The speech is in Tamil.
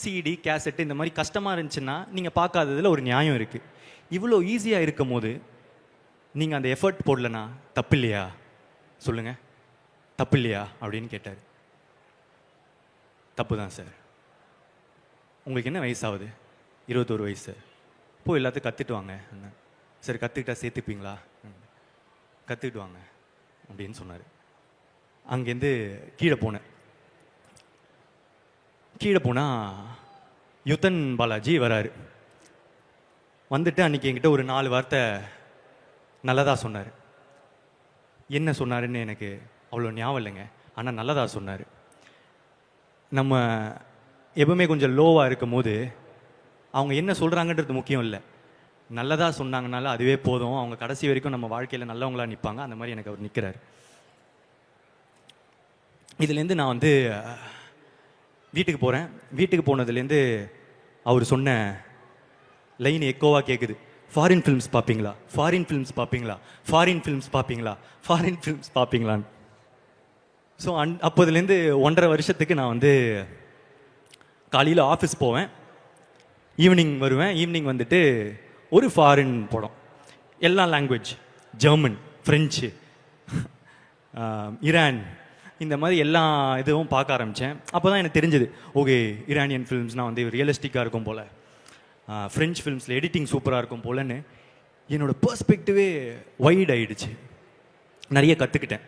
சிடி கேசட்டு இந்த மாதிரி கஷ்டமாக இருந்துச்சுன்னா நீங்கள் பார்க்காததில் ஒரு நியாயம் இருக்குது. இவ்வளோ ஈஸியாக இருக்கும் போது நீங்கள் அந்த எஃபர்ட் போடலனா தப்பு இல்லையா? சொல்லுங்கள், தப்பு இல்லையா அப்படின்னு கேட்டார். தப்பு தான் சார். உங்களுக்கு என்ன வயசாகுது? 21 வயசு. போய் எல்லாத்தையும் கற்றுட்டு வாங்க. சரி, கற்றுக்கிட்டா சேர்த்துப்பீங்களா? கற்றுக்கிட்டு வாங்க அப்படின்னு சொன்னார். அங்கேருந்து கீழே போனேன். கீழே போனால் யுத்தன் பாலாஜி வராரு. வந்துட்டு அன்றைக்கி என்கிட்ட ஒரு 4 வார்த்தை நல்லதாக சொன்னார். என்ன சொன்னாருன்னு எனக்கு அவ்வளோ ஞாபகம் இல்லைங்க, ஆனால் நல்லதாக சொன்னார். நம்ம எப்பவுமே கொஞ்சம் லோவாக இருக்கும் போது அவங்க என்ன சொல்கிறாங்கன்றது முக்கியம் இல்லை, நல்லதாக சொன்னாங்கனால அதுவே போதும். அவங்க கடைசி வரைக்கும் நம்ம வாழ்க்கையில் நல்லவங்களாக நிற்பாங்க. அந்த மாதிரி எனக்கு அவர் நிற்கிறார். இதுலேருந்து நான் வீட்டுக்கு போகிறேன். வீட்டுக்கு போனதுலேருந்து அவர் சொன்ன லைன் எக்கோவாக கேட்குது. ஃபாரின் ஃபிலிம்ஸ் பார்ப்பீங்களா? ஃபாரின் ஃபிலிம்ஸ் பார்ப்பீங்களா? ஃபாரின் ஃபிலிம்ஸ் பார்ப்பீங்களா? ஃபாரின் ஃபிலிம்ஸ் பார்ப்பீங்களான்னு. ஸோ அப்போதுலேருந்து 1.5 வருஷத்துக்கு நான் காலையில் ஆஃபீஸ் போவேன், ஈவினிங் வருவேன். ஈவினிங் வந்துட்டு ஒரு ஃபாரின் படம், எல்லா லாங்குவேஜ், ஜெர்மன், ஃப்ரெஞ்சு, ஈரான், இந்த மாதிரி எல்லா இதுவும் பார்க்க ஆரம்பித்தேன். அப்போ தான் எனக்கு தெரிஞ்சது, ஓகே ஈரானியன் ஃபிலிம்ஸ்னால் ரியலிஸ்டிக்காக இருக்கும் போல், ஃப்ரெஞ்ச் ஃபிலிம்ஸில் எடிட்டிங் சூப்பராக இருக்கும் போலன்னு என்னோடய பெர்ஸ்பெக்டிவே வைட் ஆகிடுச்சு. நிறைய கற்றுக்கிட்டேன்.